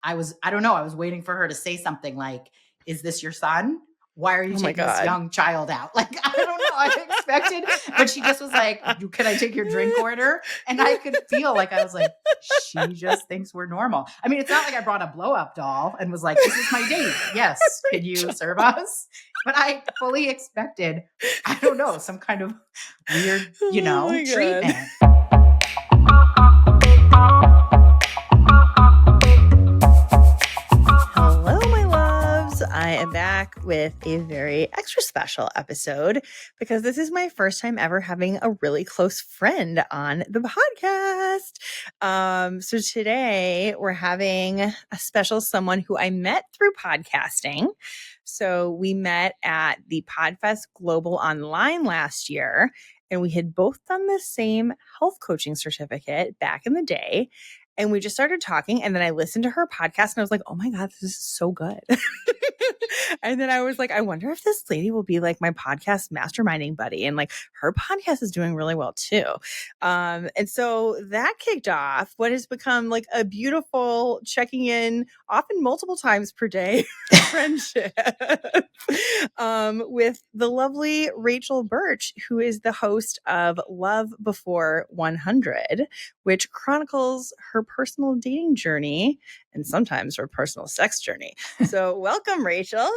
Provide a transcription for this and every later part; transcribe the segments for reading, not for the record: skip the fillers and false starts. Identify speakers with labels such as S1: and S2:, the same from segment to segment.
S1: I don't know, I was waiting for her to say something like, is this your son? Why are you
S2: Oh my
S1: taking this
S2: God.
S1: young child out? Like, I don't know. I expected, but she just was like, can I take your drink order? And I could feel like, I was like, she just thinks we're normal. I mean, it's not like I brought a blow up doll and was like, this is my date. Yes. Can you serve us? But I fully expected, I don't know, some kind of weird, you know,
S2: Oh my God.
S1: treatment.
S2: Hello, my loves. I am back with a very extra special episode because this is my first time ever having a really close friend on the podcast. So today we're having a special someone who I met through podcasting. So we met at the Podfest Global Online last year, and we had both done the same health coaching certificate back in the day. And we just started talking, and then I listened to her podcast and I was like, oh my God, this is so good. And then I was like, I wonder if this lady will be like my podcast masterminding buddy. And like her podcast is doing really well too. And so that kicked off what has become like a beautiful checking in, often multiple times per day friendship with the lovely Rachel Burch, who is the host of Love Before 100, which chronicles her personal dating journey and sometimes her personal sex journey. So welcome, Rachel.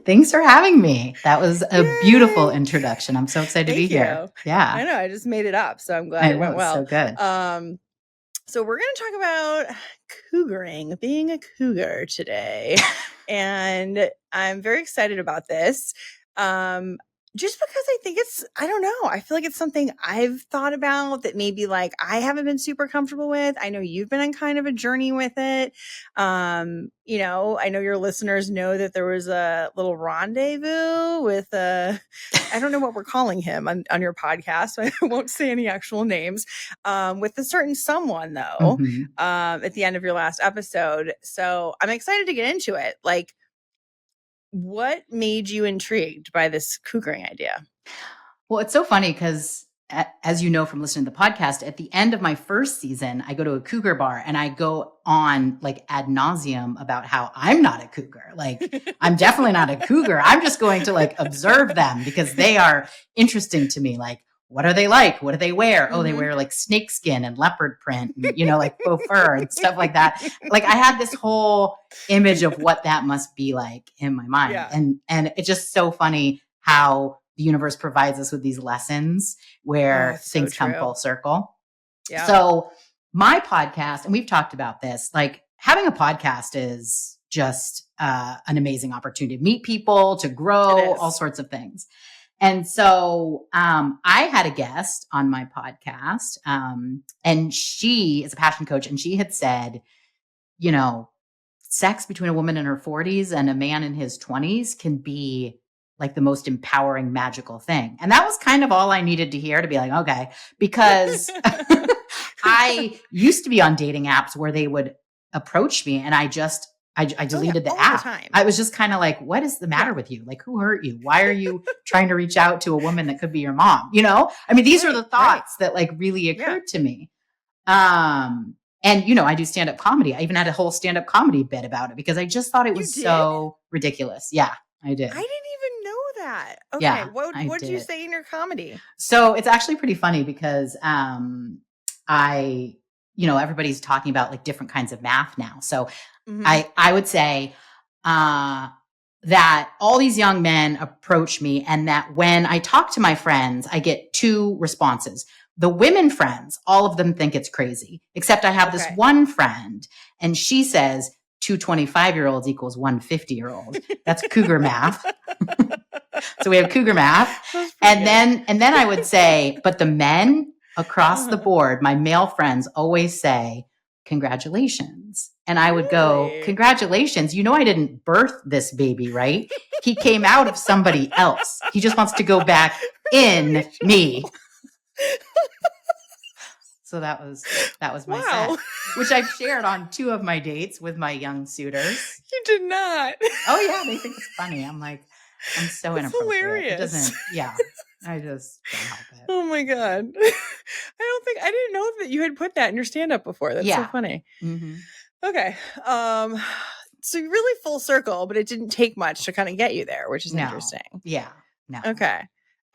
S1: Thanks for having me. That was a beautiful introduction. I'm so excited to be here. Yeah.
S2: I know. I just made it up. So I'm glad it went well.
S1: So good.
S2: So we're going to talk about cougaring, being a cougar today. And I'm very excited about this. Just because I think I don't know. I feel like it's something I've thought about that maybe like I haven't been super comfortable with. I know you've been on kind of a journey with it. You know, I know your listeners know that there was a little rendezvous with I don't know what we're calling him on your podcast. So I won't say any actual names. With a certain someone though, at the end of your last episode. So I'm excited to get into it. Like, what made you intrigued by this cougaring idea?
S1: Well, it's so funny because, as you know from listening to the podcast, at the end of my first season, I go to a cougar bar and I go on like ad nauseum about how I'm not a cougar. Like, I'm definitely not a cougar. I'm just going to like observe them because they are interesting to me. Like, what are they like? What do they wear? Oh, they wear like snakeskin and leopard print, and, you know, like faux fur and stuff like that. Like I had this whole image of what that must be like in my mind.
S2: Yeah.
S1: And it's just so funny how the universe provides us with these lessons where things come full circle. Yeah. So my podcast, and we've talked about this, like having a podcast is just an amazing opportunity to meet people, to grow, all sorts of things. And so I had a guest on my podcast, and she is a passion coach, and she had said, you know, sex between a woman in her 40s and a man in his 20s can be like the most empowering, magical thing. And that was kind of all I needed to hear to be like, okay, because I used to be on dating apps where they would approach me and I deleted the app. I was just kind of like, what is the matter with you? Like, who hurt you? Why are you trying to reach out to a woman that could be your mom? You know, I mean, these are the thoughts that like really occurred to me. And, you know, I do stand-up comedy. I even had a whole stand-up comedy bit about it because I just thought it was so ridiculous. Yeah, I did.
S2: I didn't even know that. Okay.
S1: Yeah,
S2: what did you say in your comedy?
S1: So it's actually pretty funny because you know, everybody's talking about like different kinds of math now. So I would say that all these young men approach me and that when I talk to my friends, I get two responses. The women friends, all of them think it's crazy, except I have this one friend and she says 2 25-year-olds equals 1 50-year-old. That's cougar math. So we have cougar math. And then I would say, but the men across the board, my male friends always say, congratulations. And I would go, congratulations. You know, I didn't birth this baby, right? He came out of somebody else. He just wants to go back in me. So that was my set, which I've shared on 2 of my dates with my young suitors.
S2: You did not.
S1: Oh yeah. They think it's funny. I'm like, I'm so
S2: That's
S1: inappropriate.
S2: Hilarious.
S1: It doesn't, yeah. I just don't help it.
S2: Oh my God. I didn't know that you had put that in your stand-up before. That's so funny. Okay. So really full circle, but it didn't take much to kind of get you there, which is interesting.
S1: Yeah. No.
S2: Okay.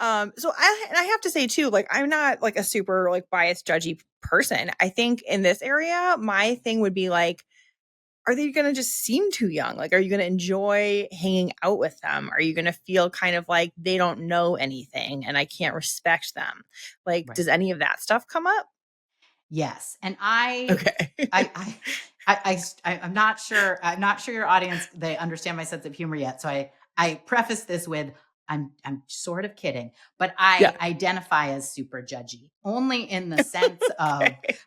S2: So I have to say too, like, I'm not like a super like biased, judgy person. I think in this area, my thing would be like, are they going to just seem too young? Like, are you going to enjoy hanging out with them? Are you going to feel kind of like they don't know anything and I can't respect them? Like,
S1: Right.
S2: does any of that stuff come up?
S1: Yes. And
S2: Okay.
S1: I'm not sure. I'm not sure your audience, they understand my sense of humor yet. So I preface this with, I'm sort of kidding, but I identify as super judgy only in the sense of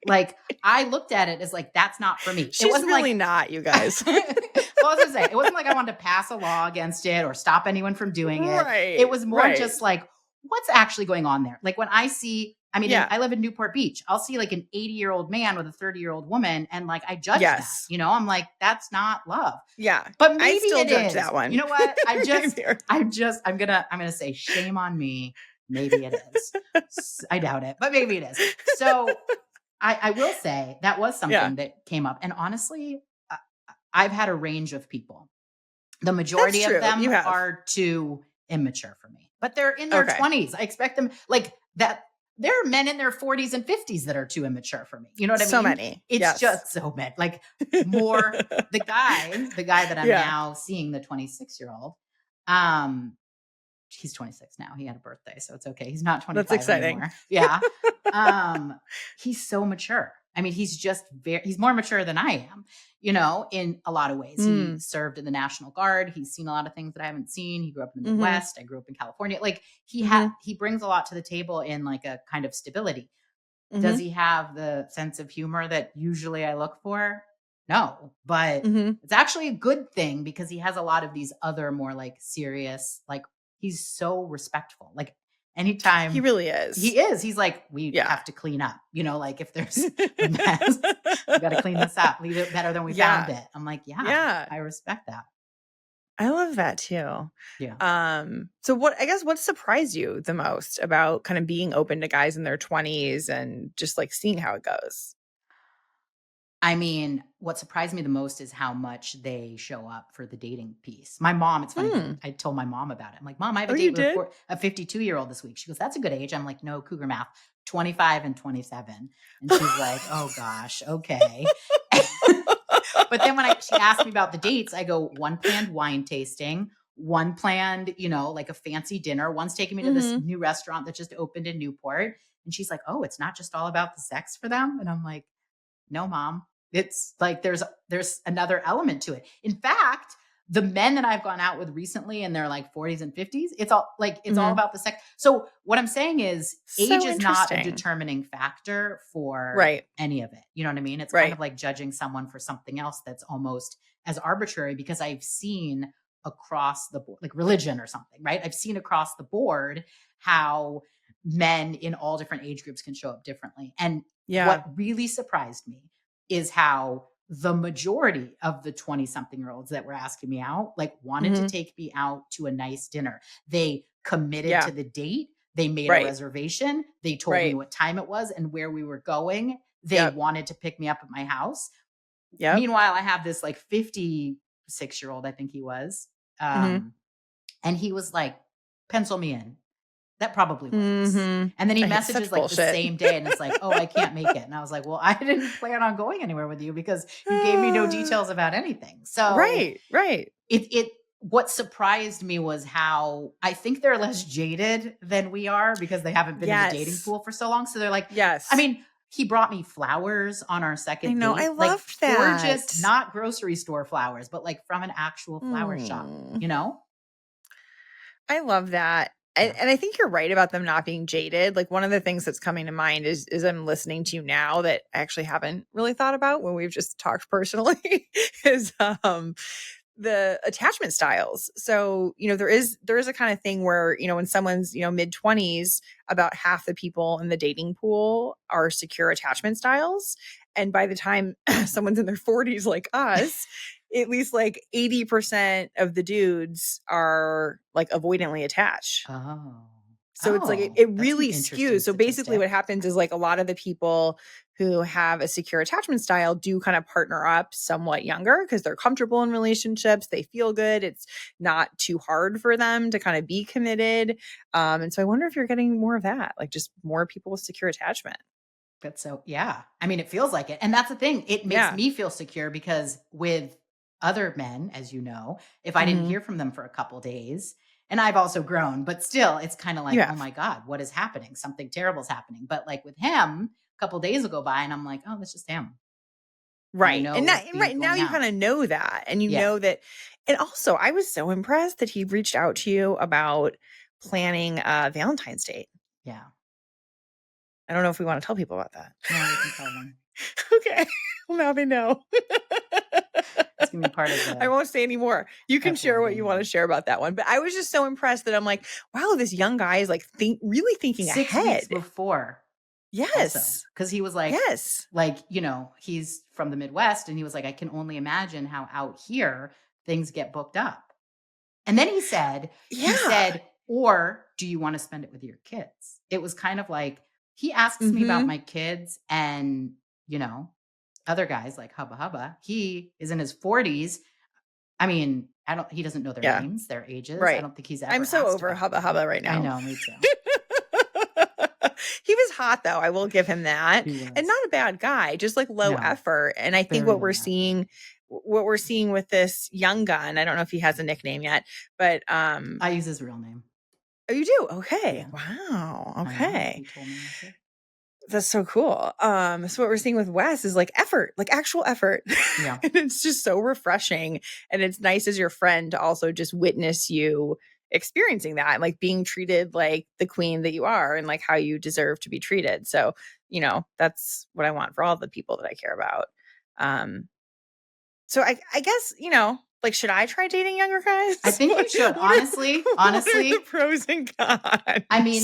S1: like, I looked at it as like, that's not for me.
S2: She's
S1: it wasn't
S2: really
S1: like,
S2: not, you guys.
S1: Well, I was gonna say, it wasn't like I wanted to pass a law against it or stop anyone from doing it. It was more just like, what's actually going on there? Like when I see, I mean, I live in Newport Beach. I'll see like an 80-year-old man with a 30-year-old woman. And like, I judge that, you know, I'm like, that's not love.
S2: Yeah.
S1: But maybe
S2: I still
S1: it
S2: judge
S1: is.
S2: that one.
S1: You know what? I'm going to say shame on me. Maybe it is. I doubt it, but maybe it is. So I will say that was something that came up. And honestly, I've had a range of people. The majority of them are too immature for me, but they're in their 20s. I expect them like that. There are men in their 40s and 50s that are too immature for me. You know what I mean?
S2: So many.
S1: It's just so many. Like more the guy that I'm now seeing, the 26-year-old. He's 26 now. He had a birthday, so it's okay. He's not 25
S2: That's exciting.
S1: anymore. Yeah. He's so mature. I mean, he's more mature than I am, you know, in a lot of ways. He served in the National Guard. He's seen a lot of things that I haven't seen. He grew up in the Midwest. I grew up in California. Like he brings a lot to the table in like a kind of stability. Does he have the sense of humor that usually I look for? No, but it's actually a good thing because he has a lot of these other more like serious, like he's so respectful. Like anytime
S2: he really is.
S1: He's like, we have to clean up, you know, like if there's a mess, we got to clean this up, leave it better than we found it. I'm like, I respect that.
S2: I love that too.
S1: Yeah.
S2: So what surprised you the most about kind of being open to guys in their 20s and just like seeing how it goes?
S1: I mean, what surprised me the most is how much they show up for the dating piece. My mom, it's funny, I told my mom about it. I'm like, Mom, I have a date with a 52-year-old this week. She goes, that's a good age. I'm like, no, cougar math, 25 and 27. And she's like, oh gosh, okay. But then when she asked me about the dates, I go, one planned wine tasting, one planned, you know, like a fancy dinner. One's taking me to this new restaurant that just opened in Newport. And she's like, oh, it's not just all about the sex for them. And I'm like, no, Mom. It's like there's another element to it. In fact, the men that I've gone out with recently in their like 40s and 50s, it's all about the sex. So what I'm saying is age is not a determining factor for any of it. You know what I mean? It's kind of like judging someone for something else that's almost as arbitrary, because I've seen across the board, like religion or something, right? I've seen across the board how men in all different age groups can show up differently. And what really surprised me is how the majority of the 20-something-year-olds that were asking me out, like wanted to take me out to a nice dinner. They committed to the date. They made a reservation. They told me what time it was and where we were going. They wanted to pick me up at my house. Meanwhile, I have this like 56-year-old, I think he was. And he was like, pencil me in. That probably works. And then he messages like the same day and it's like, oh, I can't make it. And I was like, well, I didn't plan on going anywhere with you because you gave me no details about anything. So what surprised me was how I think they're less jaded than we are because they haven't been in the dating pool for so long. So they're like, I mean, he brought me flowers on our second date.
S2: I loved that.
S1: Gorgeous, not grocery store flowers, but like from an actual flower shop, you know?
S2: I love that. And I think you're right about them not being jaded. Like one of the things that's coming to mind is I'm listening to you now that I actually haven't really thought about when we've just talked personally is the attachment styles. So, you know, there is a kind of thing where, you know, when someone's, you know, mid-20s, about half the people in the dating pool are secure attachment styles. And by the time someone's in their 40s like us, at least like 80% of the dudes are like avoidantly attached.
S1: Oh.
S2: So it's like it really skews. So basically what happens is like a lot of the people who have a secure attachment style do kind of partner up somewhat younger because they're comfortable in relationships. They feel good. It's not too hard for them to kind of be committed. And so I wonder if you're getting more of that, like just more people with secure attachment.
S1: But so, yeah, I mean, it feels like it. And that's the thing. It makes me feel secure because with other men, as you know, if I didn't hear from them for a couple days, and I've also grown, but still it's kind of like, oh my God, what is happening? Something terrible is happening. But like with him, a couple days will go by and I'm like, oh, that's just him.
S2: Right. And right now you kind of know that. And you know that. And also I was so impressed that he reached out to you about planning Valentine's Day.
S1: Yeah.
S2: I don't know if we want to tell people about that.
S1: No, we can tell them.
S2: Okay. Well, now they know.
S1: It's going to be part of it.
S2: I won't say any more. You can share what you want to share about that one. But I was just so impressed that I'm like, wow, this young guy is like really thinking
S1: 6
S2: ahead.
S1: weeks before.
S2: Yes.
S1: Because he was like, like, you know, he's from the Midwest and he was like, I can only imagine how out here things get booked up. And then he said, or do you want to spend it with your kids? It was kind of like, he asks me about my kids and, you know, other guys like Hubba Hubba, he is in his 40s. I mean, he doesn't know their names, their ages. Right. I don't think he's ever
S2: I'm so over Hubba Hubba right now.
S1: I know, me too.
S2: He was hot though. I will give him that. And not a bad guy, just like low effort. And I think what we're seeing with this young gun, I don't know if he has a nickname yet, but
S1: I use his real name.
S2: Oh, you do? Okay. Yeah. Wow. Okay. He told me that's so cool. So what we're seeing with Wes is like effort, like actual effort. Yeah. And it's just so refreshing. And it's nice as your friend to also just witness you experiencing that and like being treated like the queen that you are and like how you deserve to be treated. So, you know, that's what I want for all the people that I care about. So I guess, you know, like, should I try dating younger guys?
S1: I think you should. Honestly,
S2: what are the pros and cons?
S1: I mean,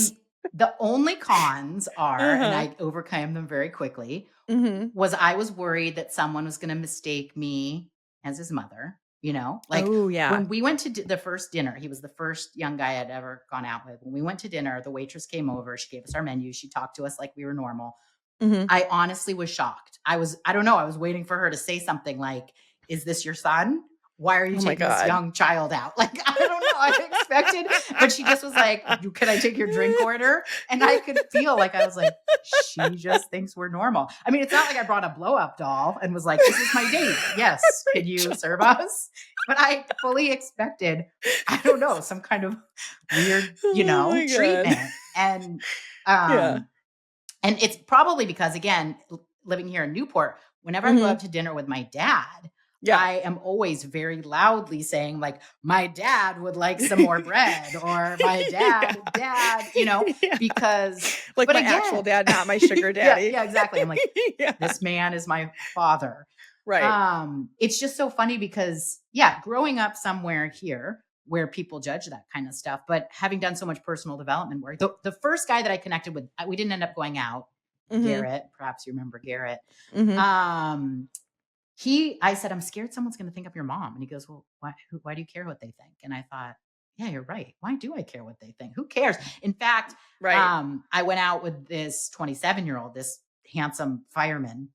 S1: the only cons are, and I overcame them very quickly, was I was worried that someone was going to mistake me as his mother, you know? Like, when we went to the first dinner, he was the first young guy I'd ever gone out with. When we went to dinner, the waitress came over. She gave us our menu. She talked to us like we were normal. I honestly was shocked. I don't know. I was waiting for her to say something like, is this your son? Why are you taking this young child out? Like, I don't know. I expected, but she just was like, can I take your drink order? And I could feel like, I was like, she just thinks we're normal. I mean, it's not like I brought a blow up doll and was like, this is my date. Yes. Can you serve us? But I fully expected, I don't know, some kind of weird, you know, treatment. And, and it's probably because, again, living here in Newport, whenever I go out to dinner with my dad, I am always very loudly saying like, my dad would like some more bread or my dad, you know, because
S2: like but my actual dad, not my sugar daddy.
S1: Yeah, exactly. I'm like, this man is my father.
S2: Right.
S1: It's just so funny because growing up somewhere here where people judge that kind of stuff, but having done so much personal development work, the first guy that I connected with, we didn't end up going out. Garrett, perhaps you remember Garrett. I said, I'm scared someone's going to think of your mom. And he goes, well, why do you care what they think? And I thought, yeah, you're right. Why do I care what they think? Who cares? In fact, I went out with this 27-year-old, this handsome fireman.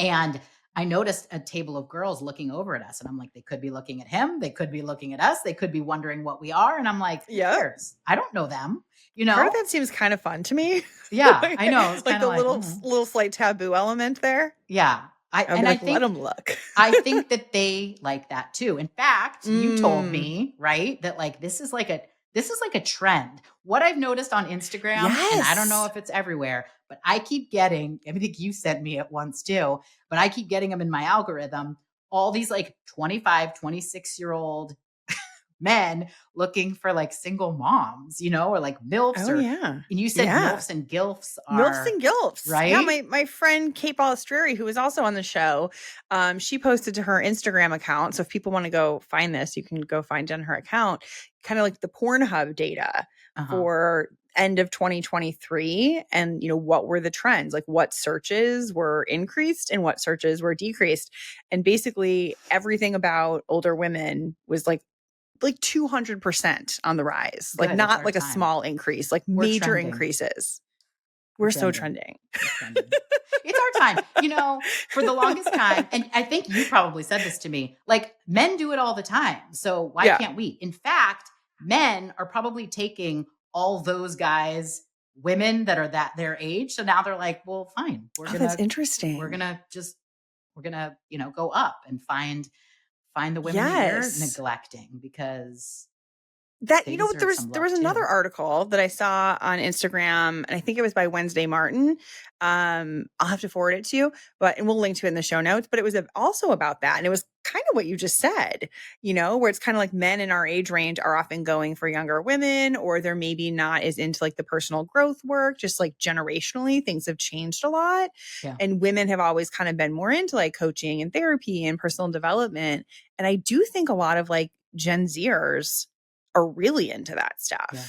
S1: And I noticed a table of girls looking over at us. And I'm like, they could be looking at him. They could be looking at us. They could be wondering what we are. And I'm like, who cares? I don't know them. You know,
S2: part of that seems kind of fun to me.
S1: Yeah, I know. It's
S2: like the little slight taboo element there.
S1: Yeah. I think
S2: let them look.
S1: I think that they like that too. In fact, you told me, right, that like this is like a trend. What I've noticed on Instagram, and I don't know if it's everywhere, but I keep getting, I think you sent me it once too, but I keep getting them in my algorithm, all these like 25, 26-year-old men looking for like single moms, you know, or like MILFs. And you said MILFs and GILFs are.
S2: MILFs and GILFs.
S1: Right.
S2: Yeah. My friend Kate Balistreri, who was also on the show, she posted to her Instagram account. So if people want to go find this, you can go find on her account, kind of like the Pornhub data for end of 2023. And, you know, what were the trends? Like what searches were increased and what searches were decreased. And basically everything about older women was like like 200% on the rise.
S1: Good,
S2: like not like a small increase, like major
S1: trending.
S2: Increases. We're so trending.
S1: It's our time, for the longest time. And I think you probably said this to me, like men do it all the time. So why can't we? In fact, men are probably taking all those guys, women that are their age. So now they're like, well, fine.
S2: That's interesting.
S1: We're going to, go up and find the women that you're neglecting, because
S2: that, there was another article that I saw on Instagram, and I think it was by Wednesday Martin. I'll have to forward it to you, and we'll link to it in the show notes. But it was also about that. And it was kind of what you just said, where it's kind of like men in our age range are often going for younger women, or they're maybe not as into like the personal growth work, just like generationally, things have changed a lot. Yeah. And women have always kind of been more into like coaching and therapy and personal development. And I do think a lot of like Gen Zers are really into that stuff.
S1: Yeah.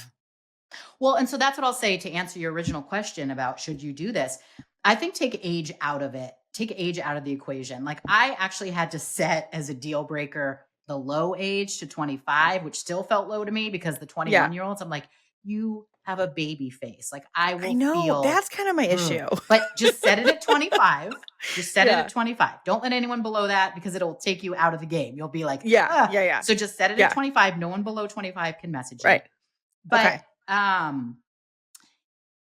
S1: Well, and so that's what I'll say to answer your original question about should you do this. I think take age out of it. Take age out of the equation. Like I actually had to set as a deal breaker the low age to 25, which still felt low to me because the 21-year-olds, I'm like, you have a baby face. Like I know, feel
S2: that's kind of my issue.
S1: But just set it at 25. Just set it at 25. Don't let anyone below that because it'll take you out of the game. You'll be like, yeah. So just set it at 25. No one below 25 can message you.
S2: Right.
S1: But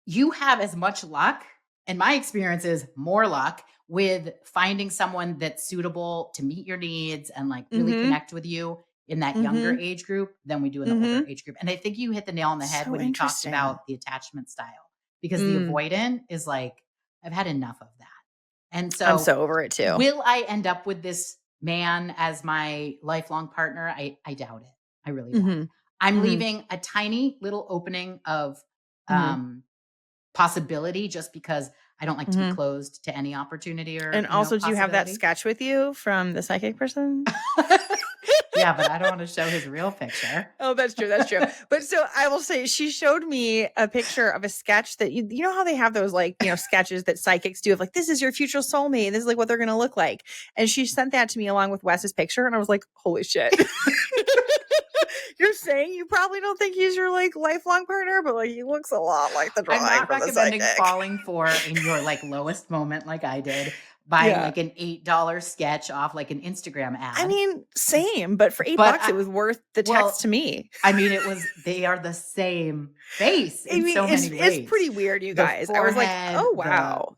S1: you have as much luck, and my experience is more luck with finding someone that's suitable to meet your needs and like really connect with you in that younger age group than we do in the older age group. And I think you hit the nail on the head when you talked about the attachment style, because the avoidant is like, I've had enough of that. And so
S2: I'm so over it too.
S1: Will I end up with this man as my lifelong partner? I doubt it. I really don't. I'm leaving a tiny little opening of possibility just because I don't like to be closed to any opportunity or
S2: And also, do you have that sketch with you from the psychic person?
S1: Yeah, but I don't want to show his real picture.
S2: Oh, that's true. That's true. But so I will say, she showed me a picture of a sketch that you know how they have those like, sketches that psychics do of like, this is your future soulmate. This is like what they're going to look like. And she sent that to me along with Wes's picture. And I was like, holy shit. You're saying you probably don't think he's your like lifelong partner, but like he looks a lot like the drawing. I'm not recommending
S1: falling for in your like lowest moment like I did. Buy like an $8 sketch off like an Instagram ad.
S2: I mean, same, but for $8, it was worth the text to me.
S1: I mean, they are the same face in so many ways.
S2: It's pretty weird, you guys. I was like, oh, wow.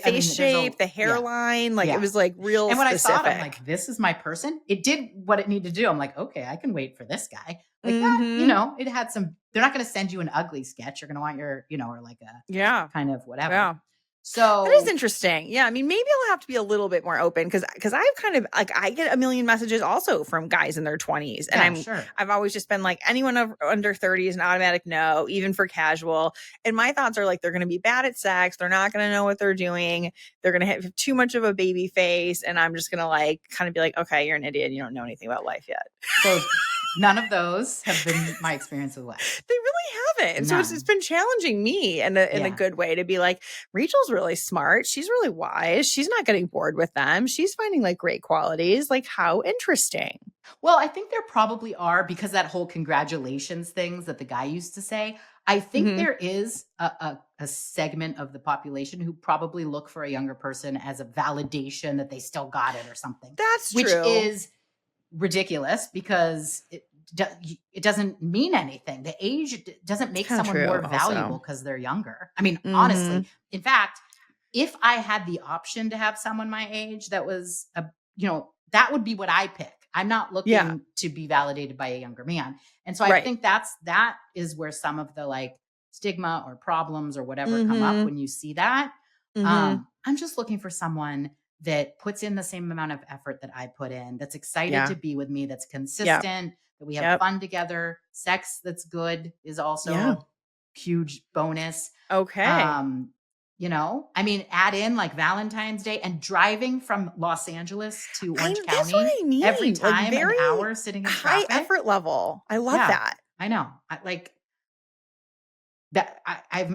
S2: Face shape, the hairline, like it was like real
S1: And when
S2: specific.
S1: I saw it, I'm like, this is my person. It did what it needed to do. I'm like, okay, I can wait for this guy. Like that, it had some, they're not going to send you an ugly sketch. You're going to want your, or like a kind of whatever.
S2: Yeah.
S1: So
S2: that is interesting. Yeah. I mean, maybe I'll have to be a little bit more open because I've kind of like, I get a million messages also from guys in their 20s. And I've always just been like, anyone under 30 is an automatic no, even for casual. And my thoughts are like, they're going to be bad at sex. They're not going to know what they're doing. They're going to have too much of a baby face. And I'm just going to like kind of be like, okay, you're an idiot. You don't know anything about life yet.
S1: So none of those have been my experience with Wes.
S2: They really haven't. And so it's been challenging me in a good way to be like, Rachel's really smart. She's really wise. She's not getting bored with them. She's finding like great qualities. Like how interesting.
S1: Well, I think there probably are, because that whole congratulations things that the guy used to say. I think there is a segment of the population who probably look for a younger person as a validation that they still got it or something.
S2: That's true.
S1: Which is ridiculous because it doesn't mean anything. The age doesn't make someone more valuable because they're younger. I mean, honestly, in fact, if I had the option to have someone my age that was, that would be what I pick. I'm not looking to be validated by a younger man. And so I think that is where some of the like stigma or problems or whatever come up when you see that. I'm just looking for someone that puts in the same amount of effort that I put in, that's excited to be with me, that's consistent, that we have fun together. Sex that's good is also a huge bonus.
S2: Okay.
S1: I mean, add in like Valentine's Day and driving from Los Angeles to Orange County.
S2: That's what I mean.
S1: Every time, like an hour sitting in traffic.
S2: High effort level. I love that.
S1: I know. I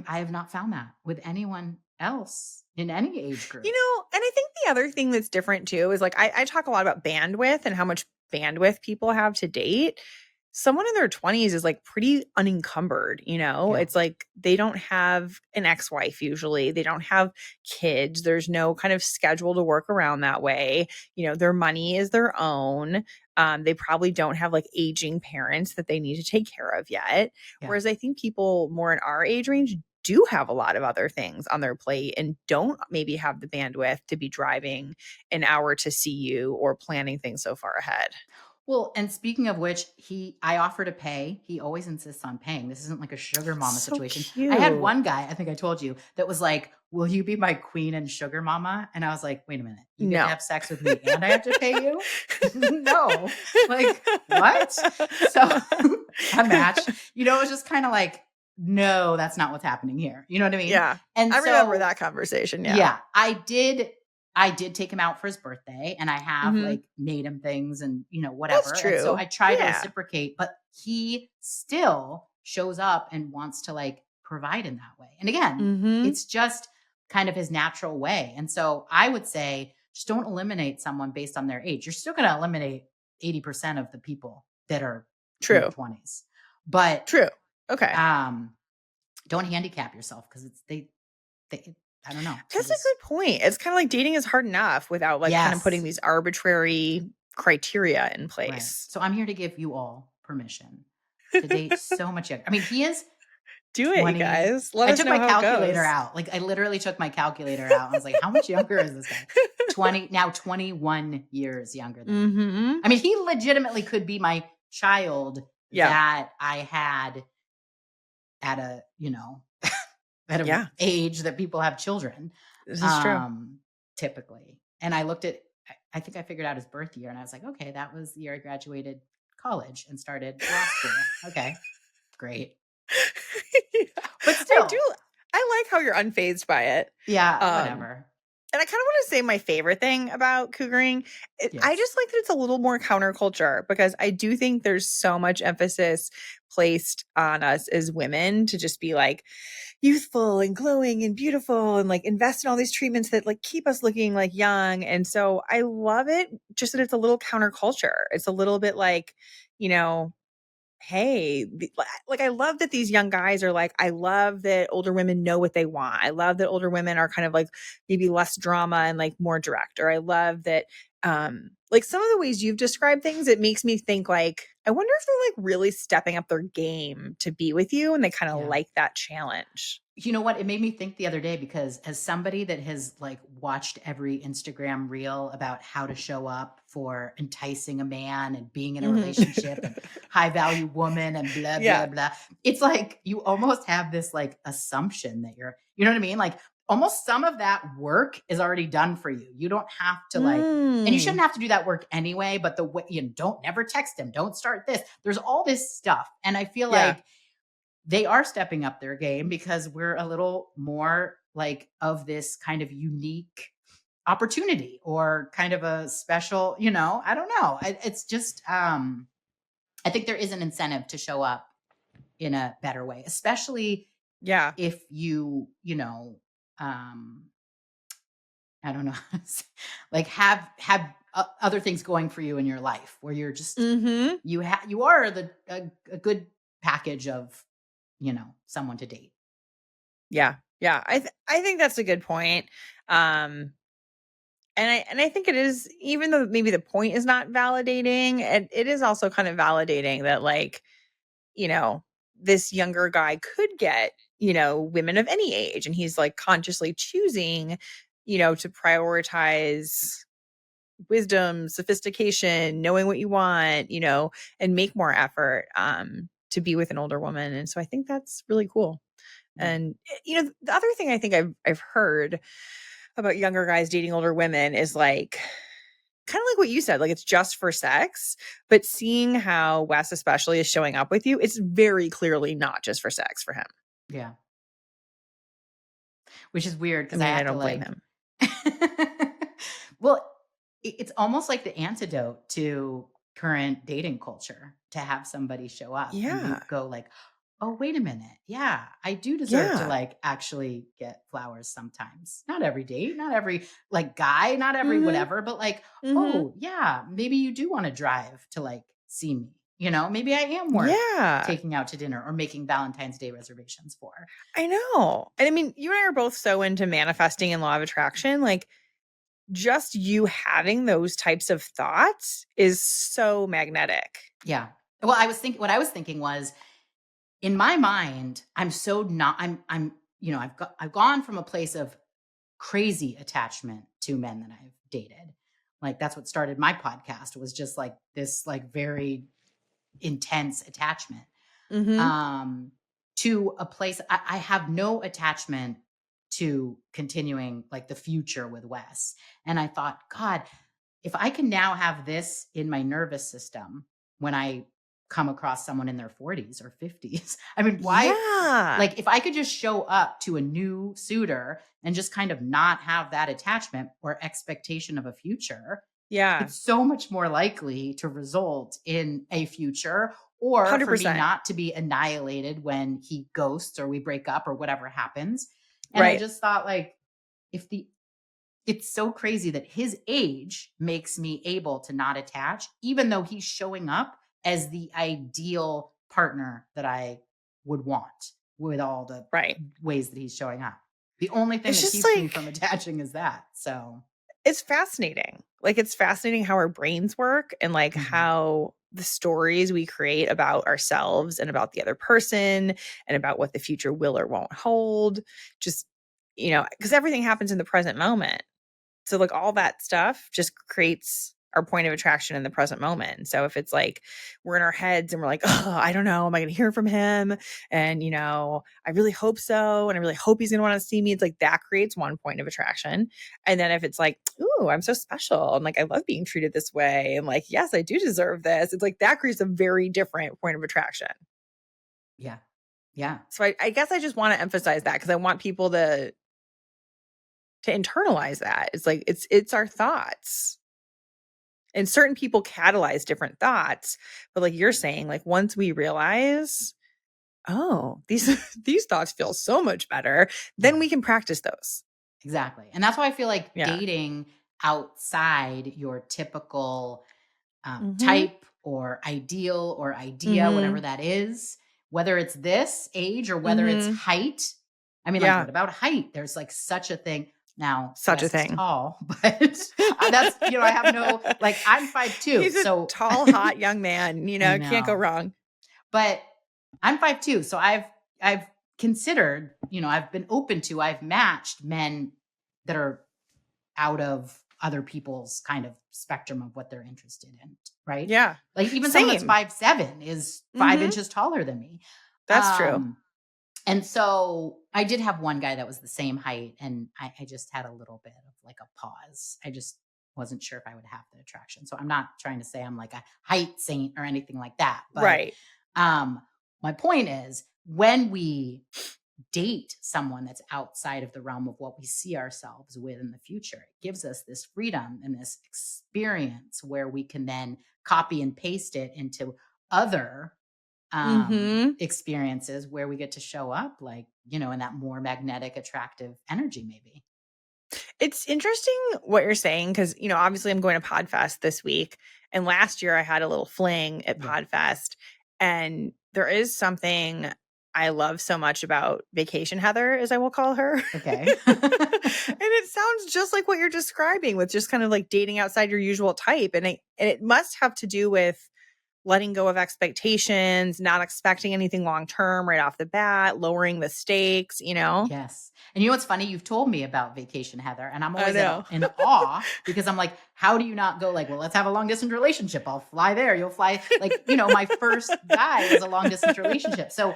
S1: have not found that with anyone else in any age group.
S2: And I think the other thing that's different too is like I talk a lot about bandwidth and how much bandwidth people have to date. someone in their 20s is like pretty unencumbered, you know?
S1: Yeah.
S2: It's like they don't have an ex-wife usually. They don't have kids. There's no kind of schedule to work around that way. You know, their money is their own. They probably don't have like aging parents that they need to take care of yet.
S1: Yeah.
S2: Whereas I think people more in our age range do have a lot of other things on their plate and don't maybe have the bandwidth to be driving an hour to see you or planning things so far ahead.
S1: Well, and speaking of which, I offer to pay. He always insists on paying. This isn't like a sugar mama
S2: So
S1: situation. I had
S2: cute.
S1: one guy, I think I told you, that was like, "Will you be my queen and sugar mama?" And I was like, "Wait a minute. You get to
S2: No.
S1: have sex with me and I have to pay you?" No. Like, what? So unmatched. You know, it was just kind of like, no, that's not what's happening here. You know what I mean?
S2: Yeah.
S1: And
S2: I remember
S1: so
S2: that conversation. Yeah.
S1: yeah, I did take him out for his birthday, and I have
S2: Mhm.
S1: like made him things and
S2: That's
S1: whatever. And so
S2: true.
S1: I try to
S2: Yeah.
S1: reciprocate, but he still shows up and wants to like provide in that way. And again,
S2: Mhm.
S1: it's just kind of his natural way. And so I would say just don't eliminate someone based on their age. You're still going to eliminate 80% of the people that are in their
S2: True.
S1: 20s. But
S2: True. Okay.
S1: um don't handicap yourself because they I don't know. They
S2: That's a
S1: just
S2: good point. It's kind of like dating is hard enough without like kind of putting
S1: yes.
S2: these arbitrary criteria in
S1: Right.
S2: place.
S1: So I'm here to give you all permission to date so much younger. I mean, he is
S2: Do it, you
S1: 20.
S2: guys. Let
S1: I
S2: us
S1: took
S2: know
S1: my
S2: how it
S1: calculator
S2: goes.
S1: out. Like I literally took my calculator out. I was like, how much younger is this guy? 21 years younger than me.
S2: Mhm.
S1: I mean, he legitimately could be my child
S2: Yeah.
S1: that I had at a, at an
S2: Yeah.
S1: age that people have children.
S2: This is true.
S1: Typically. And I looked at I think I figured out his birth year and I was like, okay, that was the year I graduated college and started law school. Okay, great.
S2: Yeah.
S1: But
S2: I do
S1: still,
S2: I like how you're unfazed by it.
S1: yeah,
S2: Um
S1: whatever.
S2: And I kind of want to say my favorite thing about cougaring, I
S1: Yes.
S2: just like that it's a little more counterculture because I do think there's so much emphasis placed on us as women to just be like youthful and glowing and beautiful and like invest in all these treatments that like keep us looking like young. And so I love it just that it's a little counterculture. It's a little bit like, you know, hey, like I love that these young guys are like, I love that older women know what they want. I love that older women are kind of like maybe less drama and like more direct. Or I love that like some of the ways you've described things, it makes me think like, I wonder if they're like really stepping up their game to be with you and they kind of
S1: Yeah.
S2: like that challenge.
S1: You know what? It made me think the other day because as somebody that has like watched every Instagram reel about how to show up for enticing a man and being in a relationship and high value woman and blah, blah,
S2: Yeah.
S1: blah. It's like you almost have this like assumption that you know what I mean? Like almost some of that work is already done for you. You don't have to like, and you shouldn't
S2: Mm.
S1: have to do that work anyway, but the way don't never text him, don't start this. There's all this stuff. And I feel
S2: Yeah.
S1: like they are stepping up their game because we're a little more like of this kind of unique opportunity or kind of a special, I don't know. It's just, I think there is an incentive to show up in a better way, especially
S2: Yeah.
S1: if um, I don't know, like have other things going for you in your life where you're just,
S2: Mhm.
S1: you are a good package of, someone to date.
S2: Yeah. Yeah. I think that's a good point. Um and I think it is, even though maybe the point is not validating, it is also kind of validating that like, you know, this younger guy could get, women of any age. And he's like consciously choosing, to prioritize wisdom, sophistication, knowing what you want, and make more effort to be with an older woman. And so I think that's really cool.
S1: Yeah.
S2: And the other thing I think I've heard about younger guys dating older women is like kind of like what you said, like it's just for sex, but seeing how Wes especially is showing up with you, it's very clearly not just for sex for him.
S1: Yeah. Which is weird
S2: I
S1: because I
S2: mean, I
S1: have to
S2: don't blame
S1: like
S2: him.
S1: well, it's almost like the antidote to current dating culture to have somebody show up and you
S2: Yeah.
S1: go like, "Oh, wait a minute. Yeah, I do deserve to
S2: Yeah.
S1: like actually get flowers sometimes. Not every date, not every like guy, not every
S2: Mhm.
S1: whatever, but like,
S2: Mhm.
S1: oh, yeah, maybe you do want to drive to like see me. maybe I am worth
S2: Yeah.
S1: taking out to dinner or making Valentine's Day reservations for.
S2: I know. And I mean, you and I are both so into manifesting and law of attraction. Like, just you having those types of thoughts is so magnetic.
S1: Yeah. Well, what I was thinking was, in my mind, I'm I've gone from a place of crazy attachment to men that I've dated. Like, that's what started my podcast, was just like this, like, very intense attachment. To a place I have no attachment to continuing, like, the future with Wes. And I thought, God, if I can now have this in my nervous system when I come across someone in their 40s or 50s, I mean, why?
S2: Yeah.
S1: Like, if I could just show up to a new suitor and just kind of not have that attachment or expectation of a future,
S2: Yeah.
S1: it's so much more likely to result in a future, or 100%. For me not to be annihilated when he ghosts or we break up or whatever happens. And I just thought, like, it's so crazy that his age makes me able to not attach, even though he's showing up as the ideal partner that I would want, with all the ways that he's showing up. The only thing that keeps me from attaching is that. So
S2: it's fascinating. Like, it's fascinating how our brains work, and like how the stories we create about ourselves and about the other person and about what the future will or won't hold, just, because everything happens in the present moment. So like all that stuff just creates our point of attraction in the present moment. So if it's like we're in our heads and we're like, oh, I don't know, am I going to hear from him? And, I really hope so. And I really hope he's going to want to see me. It's like that creates one point of attraction. And then if it's like, ooh, I'm so special, and like I love being treated this way, and like, yes, I do deserve this, it's like that creates a very different point of attraction.
S1: Yeah. Yeah.
S2: So I guess I just want to emphasize that, because I want people to internalize that. It's like, it's our thoughts. And certain people catalyze different thoughts. But like you're saying, like, once we realize, oh, these thoughts feel so much better, then we can practice those.
S1: Exactly. And that's why I feel like dating outside your typical type or ideal or idea, whatever that is, whether it's this age or whether it's height. I mean, like, what about height? There's like such a thing. Now,
S2: such a thing.
S1: Tall, but that's, I have no, like, I'm 5'2".
S2: He's a tall, hot young man, can't go wrong.
S1: But I'm 5'2". So I've considered, I've matched men that are out of other people's kind of spectrum of what they're interested in. Right.
S2: Yeah.
S1: Like, even someone that's 5'7" is 5 inches taller than me.
S2: That's true.
S1: And so I did have one guy that was the same height, and I just had a little bit of like a pause. I just wasn't sure if I would have the attraction. So I'm not trying to say I'm like a height saint or anything like that. But my point is, when we date someone that's outside of the realm of what we see ourselves with in the future, it gives us this freedom and this experience where we can then copy and paste it into other experiences where we get to show up, like, in that more magnetic, attractive energy, maybe.
S2: It's interesting what you're saying, because, obviously I'm going to PodFest this week, and last year I had a little fling at PodFest, and there is something I love so much about Vacation Heather, as I will call her.
S1: Okay.
S2: And it sounds just like what you're describing, with just kind of like dating outside your usual type. And it must have to do with letting go of expectations, not expecting anything long-term right off the bat, lowering the stakes,
S1: Yes. And what's funny? You've told me about Vacation Heather, and I'm always in awe, because I'm like, how do you not go like, well, let's have a long distance relationship. I'll fly there. You'll fly. Like, my first guy was a long distance relationship. So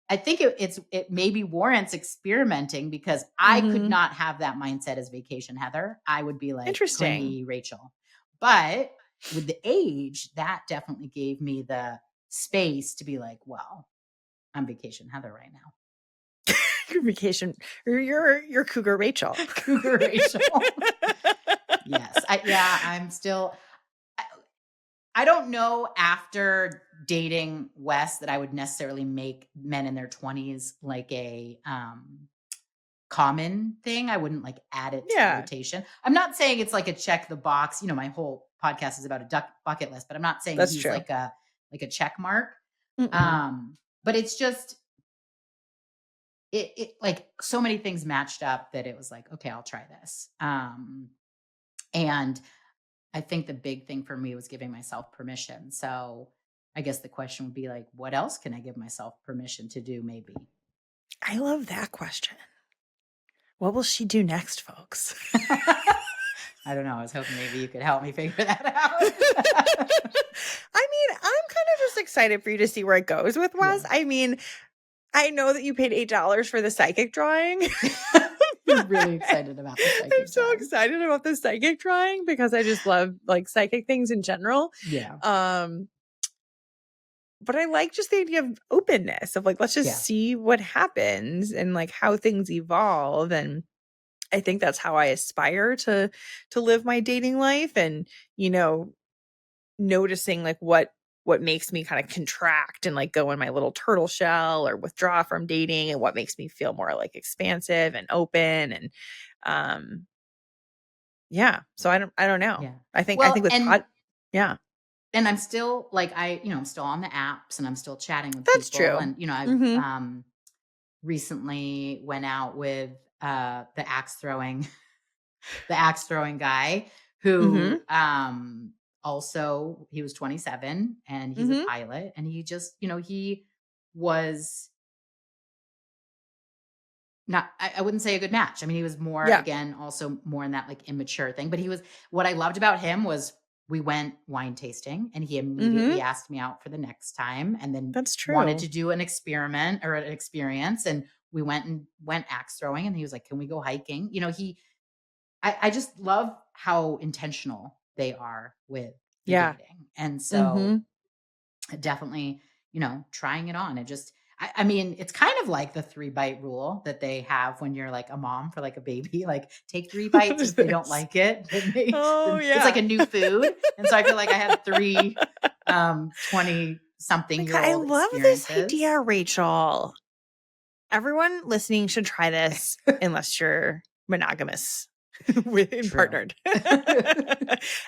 S1: I think it maybe warrants experimenting, because I could not have that mindset as Vacation Heather. I would be like, clingy Rachel. But with the age, that definitely gave me the space to be like, well, I'm Vacation Heather right now.
S2: You're Cougar Rachel.
S1: Cougar Rachel. Yes. I'm still, I don't know, after dating Wes, that I would necessarily make men in their 20s like a common thing. I wouldn't like add it to the rotation. I'm not saying it's like a check the box. My whole podcast is about a bucket list, but I'm not saying
S2: That's
S1: he's
S2: true.
S1: like a check mark. But it's just, it like so many things matched up that it was like, okay, I'll try this. And I think the big thing for me was giving myself permission. So I guess the question would be like, what else can I give myself permission to do maybe?
S2: I love that question. What will she do next, folks?
S1: I don't know. I was hoping maybe you could help me figure that out.
S2: I mean, I'm kind of just excited for you to see where it goes with Wes.
S1: Yeah.
S2: I mean, I know that you paid $8 for the psychic drawing.
S1: I'm really excited about the psychic
S2: I'm so excited about the psychic drawing because I just love like psychic things in general.
S1: Yeah.
S2: But I like just the idea of openness of like, let's just see what happens and like how things evolve. And I think that's how I aspire to live my dating life, and, you know, noticing like what makes me kind of contract and like go in my little turtle shell or withdraw from dating, and what makes me feel more like expansive and open. And so I don't know.
S1: Yeah.
S2: I think with
S1: And I'm still like, I'm still on the apps and I'm still chatting with
S2: That's
S1: people.
S2: true.
S1: And, I've recently went out with the axe throwing guy who also, he was 27 and he's a pilot, and he just, he was not, I wouldn't say a good match. I mean, he was more, again, also more in that like immature thing, but what I loved about him was we went wine tasting and he immediately asked me out for the next time, and then wanted to do an experiment or an experience. And we went axe throwing, and he was like, can we go hiking? I just love how intentional they are with the dating. And so definitely, trying it on. It just, I mean, it's kind of like the 3-bite rule that they have when you're like a mom for like a baby, like take 3 bites. If they don't like it, it's like a new food. And so I feel like I had 3 20-something-year-old
S2: I love this idea, Rachel. Everyone listening should try this unless you're monogamous with partnered.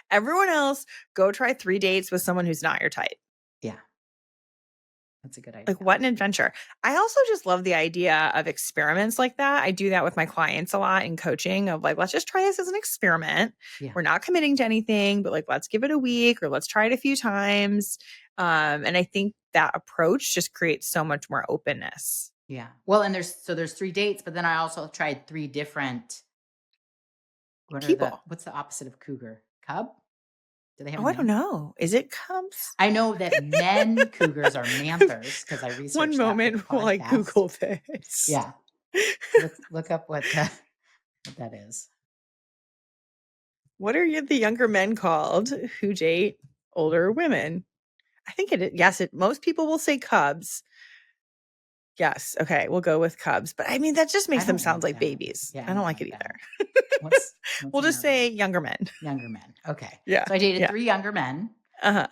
S2: Everyone else, go try 3 dates with someone who's not your type.
S1: Yeah. That's a good idea.
S2: Like, what an adventure. I also just love the idea of experiments like that. I do that with my clients a lot in coaching of like, let's just try this as an experiment.
S1: Yeah.
S2: We're not committing to anything, but like, let's give it a week or let's try it a few times. And I think that approach just creates so much more openness.
S1: Yeah. Well, and there's 3 dates, but then I also tried 3 different
S2: people.
S1: What's the opposite of cougar? Cub? Do they have
S2: I don't know. Is it cubs?
S1: I know that men cougars are manthers because I researched
S2: one moment while I Google this.
S1: Yeah. Look up what that is.
S2: What are the younger men called who date older women? I think it is. Yes, most people will say cubs. Yes. Okay. We'll go with cubs. But I mean, that just makes them sound like babies. Yeah, I don't like it either. We'll just say younger men.
S1: Younger men. Okay.
S2: Yeah.
S1: So I dated 3 younger men. And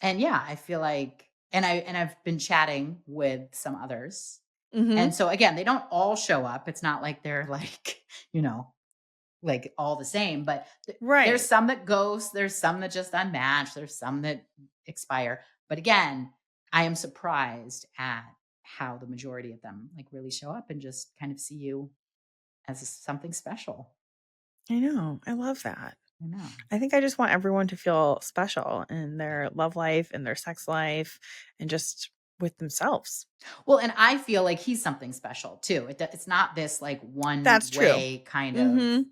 S1: yeah, I feel like, and I've been chatting with some others. And so again, they don't all show up. It's not like they're like, like all the same, but there's some that ghost, there's some that just unmatch, there's some that expire. But again, I am surprised at how the majority of them like really show up and just kind of see you as something special.
S2: I know. I love that.
S1: I know.
S2: I think I just want everyone to feel special in their love life and their sex life and just with themselves.
S1: Well, and I feel like he's something special too. It's not this like one way kind of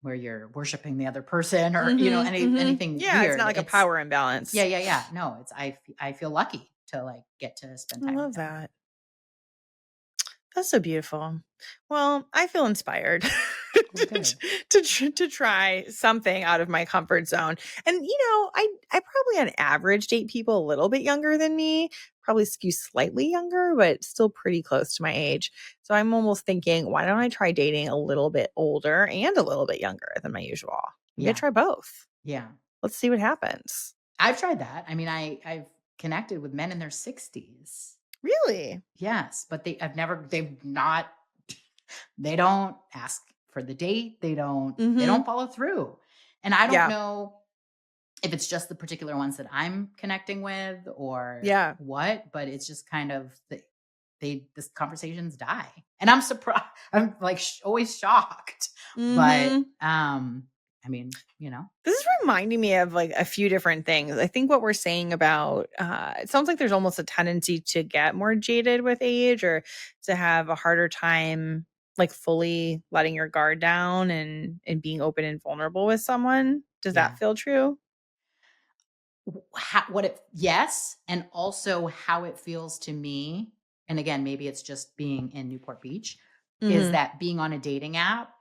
S1: where you're worshiping the other person or anything.
S2: Yeah,
S1: weird.
S2: It's not like a power imbalance.
S1: Yeah. No, it's I feel lucky to like get to spend time.
S2: I love that. That's so beautiful. Well, I feel inspired to try something out of my comfort zone. And, I probably on average date people a little bit younger than me, probably skew slightly younger, but still pretty close to my age. So I'm almost thinking, why don't I try dating a little bit older and a little bit younger than my usual? Maybe I try both.
S1: Yeah.
S2: Let's see what happens.
S1: I've tried that. I mean, I've connected with men in their 60s.
S2: Really?
S1: Yes, but they don't ask for the date. They
S2: Mhm.
S1: don't follow through. And I don't
S2: Yeah.
S1: know if it's just the particular ones that I'm connecting with or
S2: Yeah.
S1: what, but it's just kind of this conversations die. And I'm surprised. I'm like always shocked. But
S2: Mhm.
S1: I mean, you know.
S2: This is reminding me of like a few different things. I think what we're saying about it sounds like there's almost a tendency to get more jaded with age or to have a harder time like fully letting your guard down and being open and vulnerable with someone. Does
S1: Yeah.
S2: that feel true?
S1: Yes, and also how it feels to me, and again, maybe it's just being in Newport Beach, is
S2: Mhm.
S1: that being on a dating app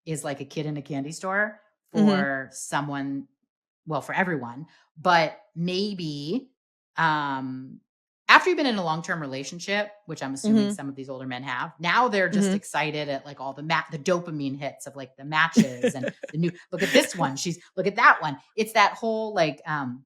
S1: is like a kid in a candy store
S2: Mhm.
S1: for someone, well, for everyone, but maybe um after you've been in a long-term relationship, which I'm assuming
S2: Mhm.
S1: some of these older men have, now they're just
S2: Mhm.
S1: excited at like all the dopamine hits of like the matches and the new look at this one, look at that one. It's that whole like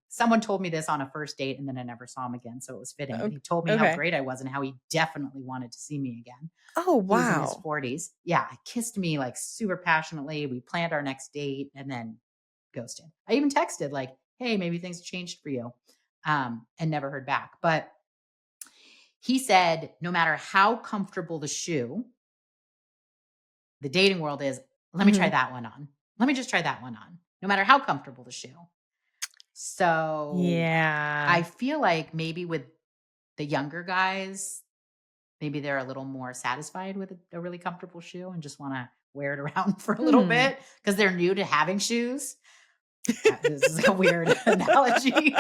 S1: someone told me this on a first date and then I never saw him again, so it was fitting. But he told me how
S2: Okay.
S1: great I was and how he definitely wanted to see me again.
S2: Oh,
S1: He was in his
S2: wow.
S1: 40s. Yeah, kissed me like super passionately. We planned our next date and then ghosted. I even texted like, "Hey, maybe things changed for you," and never heard back. But he said, no matter how comfortable the shoe, the dating world is, let me try
S2: Mhm.
S1: that one on. Let me just try that one on, no matter how comfortable the shoe. So I
S2: Yeah.
S1: feel like maybe with the younger guys, maybe they're a little more satisfied with a really comfortable shoe and just want to wear it around for a little
S2: Hmm.
S1: bit because they're new to having shoes. This is a weird analogy.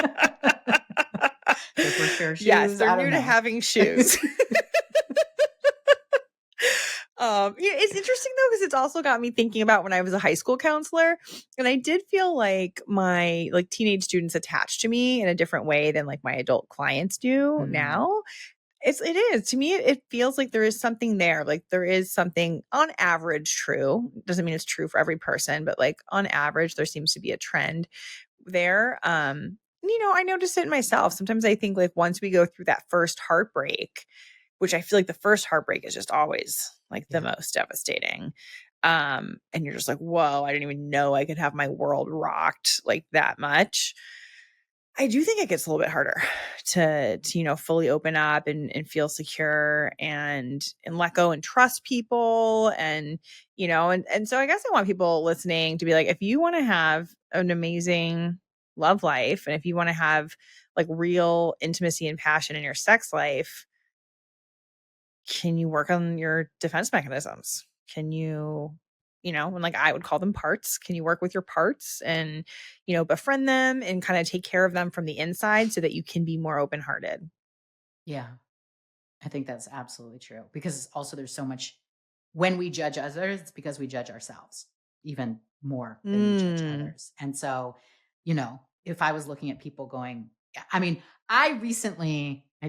S1: Their first pair of
S2: Yes,
S1: shoes.
S2: they're
S1: I don't
S2: new to
S1: know.
S2: having shoes. Yeah, it's interesting though because it's also got me thinking about when I was a high school counselor, and I did feel like my like teenage students attached to me in a different way than like my adult clients do
S1: Mm,
S2: now. It is to me. It feels like there is something there. Like there is something on average true. Doesn't mean it's true for every person, but like on average, there seems to be a trend there. I noticed it myself. Sometimes I think like once we go through that first heartbreak, which I feel like the first heartbreak is just always like the
S1: yeah.
S2: most devastating. And you're just like, whoa, I didn't even know I could have my world rocked like that much. I do think it gets a little bit harder to fully open up and feel secure and let go and trust people and so I guess I want people listening to be like, if you want to have an amazing love life and if you want to have like real intimacy and passion in your sex life, can you work on your defense mechanisms? Can and like I would call them parts. Can you work with your parts and befriend them and kind of take care of them from the inside so that you can be more open hearted?
S1: Yeah. I think that's absolutely true because also there's so much when we judge others, it's because we judge ourselves even more than we judge
S2: Mm.
S1: others. And so, if I was looking at people going, I mean, I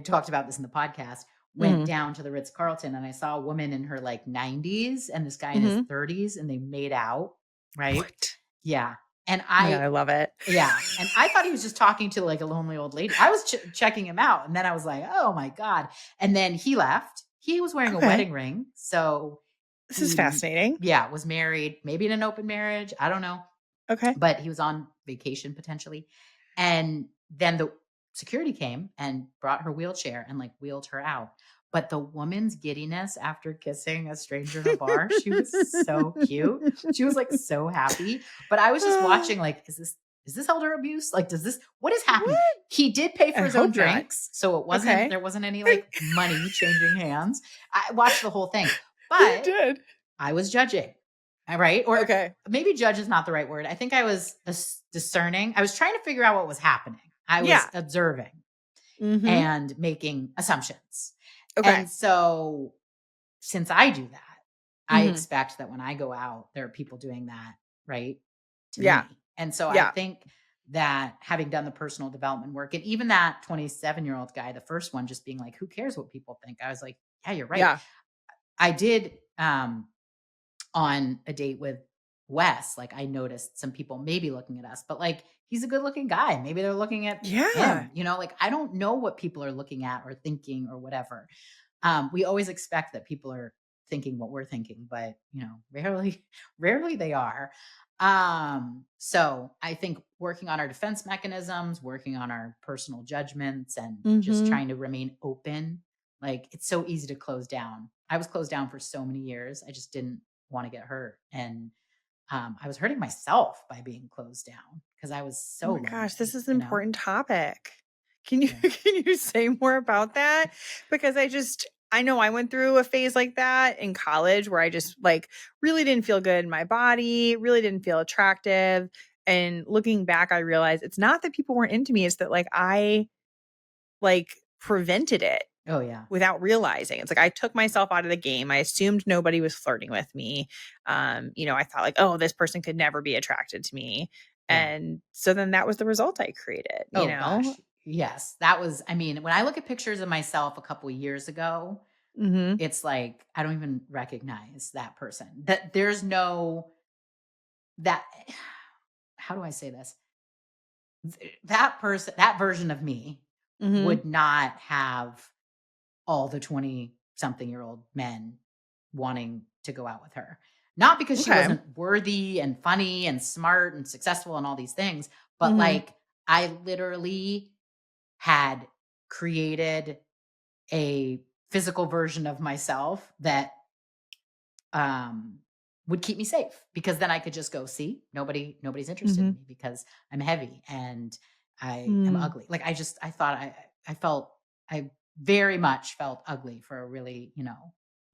S1: talked about this in the podcast, went
S2: Mhm.
S1: down to the Ritz Carlton and I saw a woman in her like 90s and this guy in his
S2: Mhm.
S1: 30s and they made out. Right.
S2: What?
S1: Yeah. And
S2: Oh my god, I love it.
S1: yeah, and I thought he was just talking to, like, a lonely old lady. I was checking him out, and then I was like, "Oh my god," and then he left. He was wearing a
S2: Okay.
S1: wedding ring, so
S2: This is
S1: he
S2: fascinating.
S1: yeah, was married, maybe in an open marriage, I don't know,
S2: Okay.
S1: but he was on vacation potentially, and then the security came and brought her wheelchair and, like, wheeled her out, but the woman's giddiness after kissing a stranger in a bar, she was so cute. She was, like, so happy, but I was just watching, like, is this elder abuse? Like, what is happening?
S2: What?
S1: He did pay
S2: I
S1: for his own
S2: hope not.
S1: drinks, so
S2: Okay.
S1: there wasn't any, like, money changing hands. I watched the whole thing,
S2: You
S1: but
S2: did.
S1: I was judging, right? Or
S2: Okay.
S1: maybe judge is not the right word. I think I was discerning. I was trying to figure out what was happening. I was
S2: Yeah.
S1: observing
S2: Mhm.
S1: and making assumptions.
S2: Okay.
S1: And so since I do that, I
S2: Mhm.
S1: expect that when I go out, there are people doing that, right? To
S2: Yeah.
S1: me. And so I
S2: Yeah.
S1: think that having done the personal development work and even that 27-year-old guy, the first one just being like, who cares what people think? I was like, yeah, you're right.
S2: Yeah.
S1: I did on a date with Wes, like I noticed some people maybe looking at us, but like he's a good looking guy. Maybe they're looking at
S2: Yeah.
S1: him, like I don't know what people are looking at or thinking or whatever. We always expect that people are thinking what we're thinking, but rarely they are. So I think working on our defense mechanisms, working on our personal judgments, and just trying to remain open. Like, it's so easy to close down. I was closed down for so many years. I just didn't want to get hurt. And I was hurting myself by being closed down because I was so
S2: Oh my gosh, this
S1: lonely,
S2: is an important topic. Can you say more about that? Because I know I went through a phase like that in college where I just like really didn't feel good in my body, really didn't feel attractive. And looking back, I realized it's not that people weren't into me, it's that like I like prevented it.
S1: Oh yeah.
S2: Without realizing. It's like I took myself out of the game. I assumed nobody was flirting with me. I thought like, oh, this person could never be attracted to me. Yeah. And so then that was the result I created, you know?
S1: Gosh. Yes. That was, when I look at pictures of myself a couple of years ago, it's like, I don't even recognize that person. That there's no, how do I say this? That person, that version of me would not have all the 20-something-year-old men wanting to go out with her. Not because she wasn't worthy and funny and smart and successful and all these things, but like I literally had created a physical version of myself that would keep me safe, because then I could just go, see, nobody's interested in me because I'm heavy and I am ugly. Like I very much felt ugly for a really,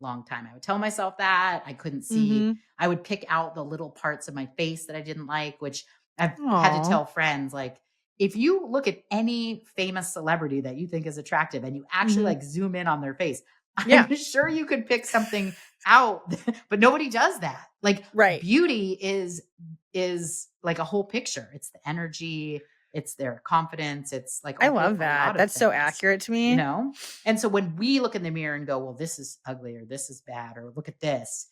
S1: long time. I would tell myself that I couldn't see. I would pick out the little parts of my face that I didn't like, which I've had to tell friends, like, if you look at any famous celebrity that you think is attractive and you actually like zoom in on their face, I'm sure you could pick something out, but nobody does that. Like beauty is like a whole picture. It's the energy, it's their confidence. It's like,
S2: I love that. That's so accurate to me.
S1: And so when we look in the mirror and go, well, this is ugly, or this is bad, or look at this,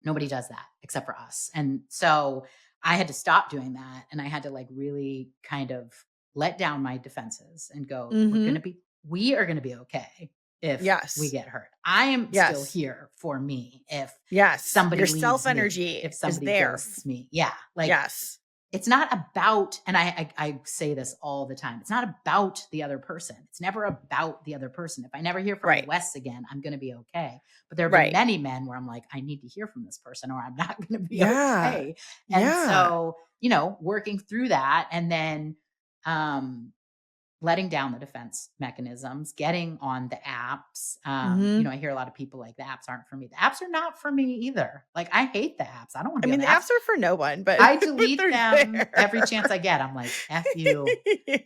S1: nobody does that except for us. And so I had to stop doing that. And I had to like really kind of let down my defenses and go, we are going to be okay if we get hurt. I am still here for me. If somebody
S2: your self energy,
S1: if somebody
S2: is there.
S1: ghosts me. Yeah. Like, it's not about, and I say this all the time, it's not about the other person. It's never about the other person. If I never hear from Wes again, I'm going to be okay. But there have been many men where I'm like, I need to hear from this person or I'm not going to be okay. And so, working through that, and then letting down the defense mechanisms, getting on the apps. I hear a lot of people like, the apps aren't for me. The apps are not for me either. Like, I hate the apps. I don't want to be on
S2: the apps are for no one, but
S1: I delete them every chance I get. I'm like, F you.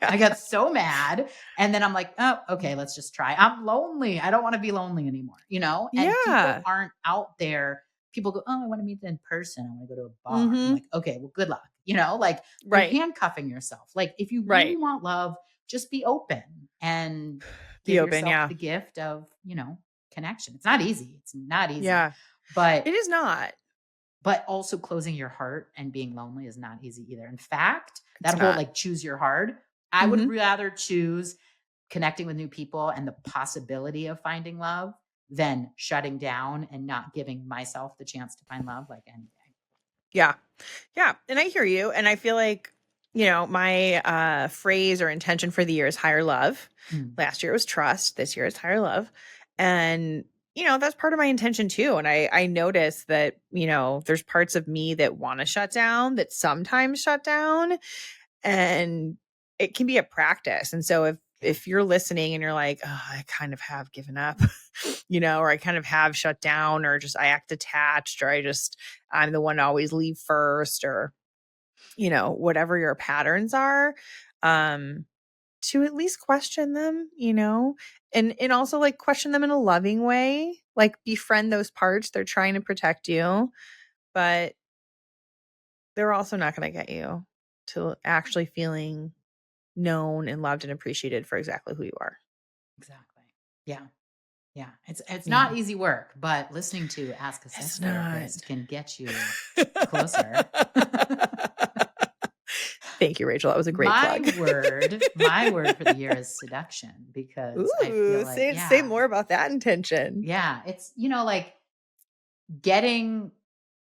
S1: I got so mad. And then I'm like, oh, okay, let's just try. I'm lonely. I don't want to be lonely anymore, And people aren't out there. People go, oh, I want to meet in person. I want to go to a bar. I'm like, okay, well, good luck. Like you're handcuffing yourself. Like, if you really want love, just be open and give yourself the gift of, connection. It's not easy. It's not easy.
S2: Yeah.
S1: But
S2: it is not.
S1: But also closing your heart and being lonely is not easy either. In fact, that whole like choose your heart, I would rather choose connecting with new people and the possibility of finding love than shutting down and not giving myself the chance to find love like any day.
S2: Yeah. Yeah. And I hear you. And I feel like, my phrase or intention for the year is higher love. Last year it was trust. This year is higher love. And, that's part of my intention too. And I notice that, there's parts of me that want to shut down, that sometimes shut down, and it can be a practice. And so if you're listening and you're like, oh, I kind of have given up, or I kind of have shut down, or just I act attached, or I'm the one to always leave first, or whatever your patterns are, to at least question them, and also like question them in a loving way, like befriend those parts. They're trying to protect you, but they're also not going to get you to actually feeling known and loved and appreciated for exactly who you are.
S1: Exactly. Yeah. Yeah. It's not easy work, but listening to Ask a Sex Therapist can get you closer.
S2: Thank you, Rachel. That was a great plug.
S1: My word for the year is seduction, because I feel like,
S2: say more about that intention.
S1: Yeah. It's, like getting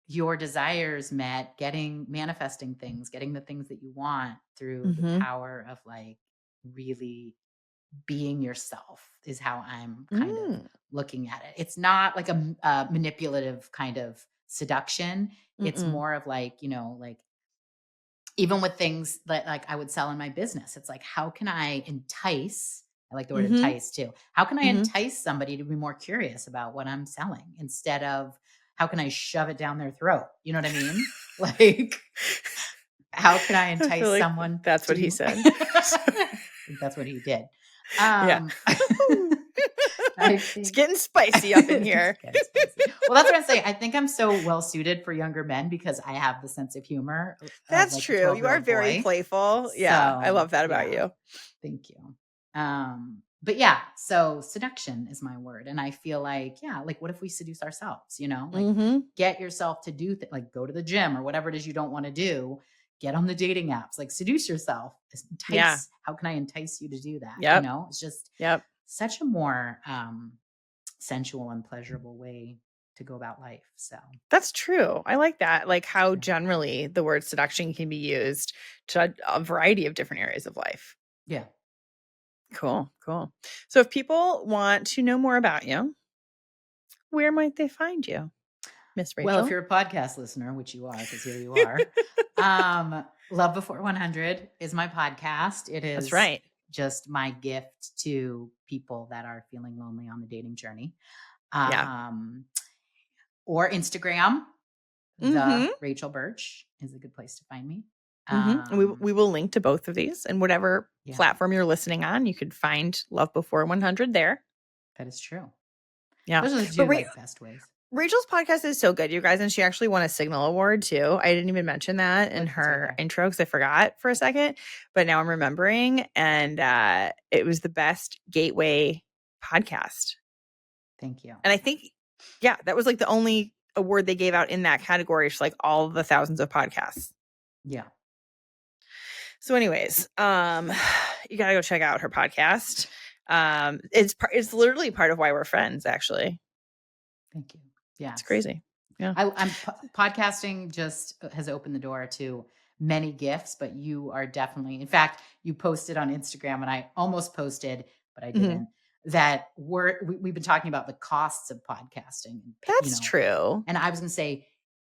S1: your desires met, manifesting things, getting the things that you want through the power of like really being yourself is how I'm kind of looking at it. It's not like a manipulative kind of seduction. It's more of like, you know, like even with things that like I would sell in my business, it's like, how can I entice? I like the word entice too. How can I entice somebody to be more curious about what I'm selling instead of how can I shove it down their throat? You know what I mean? Like, how can I entice someone?
S2: That's what he said.
S1: That's what he did.
S2: It's getting spicy up in here.
S1: Well, that's what I'm saying. I think I'm so well suited for younger men because I have the sense of humor.
S2: That's like true. You are very playful. Yeah. So, I love that about you.
S1: Thank you. But yeah, so seduction is my word. And I feel like, yeah, like what if we seduce ourselves, you know, like get yourself to do like go to the gym or whatever it is you don't want to do. Get on the dating apps, like seduce yourself. Entice. Yeah. How can I entice you to do that? You know, it's just such a more sensual and pleasurable way to go about life. So
S2: that's true. I like that. Like how generally the word seduction can be used to a variety of different areas of life.
S1: Yeah.
S2: Cool. So if people want to know more about you, where might they find you, Miss Rachel?
S1: Well, if you're a podcast listener, which you are, because here you are, Love Before 100 is my podcast. It is
S2: That's right.
S1: Just my gift to people that are feeling lonely on the dating journey. Or Instagram, the Rachel Burch is a good place to find me.
S2: We will link to both of these and whatever platform you're listening on. You could find Love Before 100 there.
S1: That is true.
S2: Yeah.
S1: Those are the two best ways.
S2: Rachel's podcast is so good, you guys. And she actually won a Signal Award too. I didn't even mention that in her intro because I forgot for a second, but now I'm remembering. And it was the best gateway podcast.
S1: Thank you.
S2: And I think, that was like the only award they gave out in that category for like all the thousands of podcasts.
S1: Yeah.
S2: So anyways, you got to go check out her podcast. It's literally part of why we're friends, actually.
S1: Thank you. Yeah.
S2: It's crazy. Yeah.
S1: I'm podcasting just has opened the door to many gifts, but you are definitely, in fact, you posted on Instagram and I almost posted, but I didn't, that we've been talking about the costs of podcasting.
S2: That's true.
S1: And I was going to say,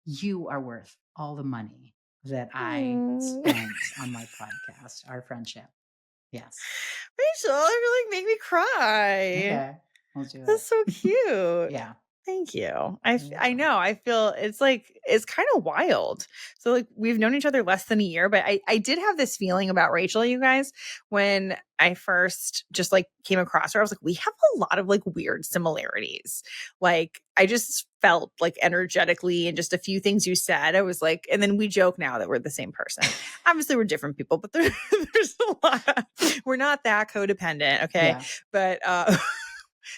S1: you are worth all the money that I spent on my podcast, our friendship. Yes.
S2: Rachel, you really make me cry.
S1: Okay. We'll do
S2: That's so cute.
S1: Yeah.
S2: Thank you. I know. I feel it's kind of wild. So like we've known each other less than a year, but I did have this feeling about Rachel, you guys, when I first just like came across her. I was like, we have a lot of like weird similarities. Like I just felt like energetically and just a few things you said, I was like, and then we joke now that we're the same person. Obviously we're different people, but there's a lot. We're not that codependent. Okay. Yeah.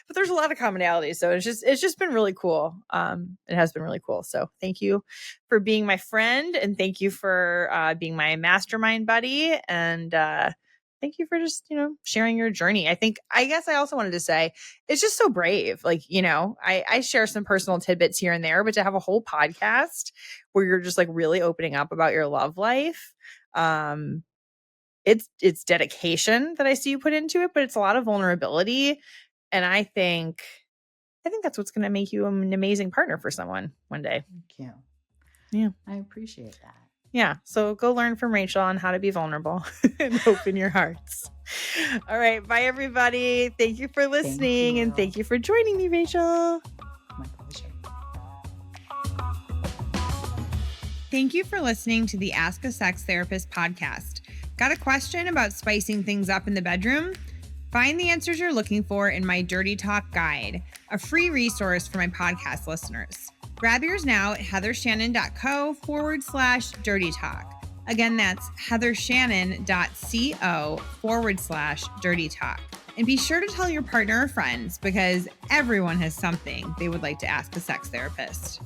S2: But there's a lot of commonalities. So it's just been really cool. It has been really cool. So thank you for being my friend and thank you for being my mastermind buddy. And thank you for just, sharing your journey. I guess I also wanted to say it's just so brave. Like, I share some personal tidbits here and there, but to have a whole podcast where you're just like really opening up about your love life, it's dedication that I see you put into it, but it's a lot of vulnerability. And I think that's what's going to make you an amazing partner for someone one day.
S1: Thank you.
S2: Yeah.
S1: I appreciate that.
S2: Yeah. So go learn from Rachel on how to be vulnerable and open your hearts. All right. Bye, everybody. Thank you for listening. And thank you for joining me, Rachel.
S1: My pleasure.
S2: Thank you for listening to the Ask a Sex Therapist podcast. Got a question about spicing things up in the bedroom? Find the answers you're looking for in my Dirty Talk Guide, a free resource for my podcast listeners. Grab yours now at heathershannon.co/dirty talk. Again, that's heathershannon.co/dirty talk. And be sure to tell your partner or friends because everyone has something they would like to ask a sex therapist.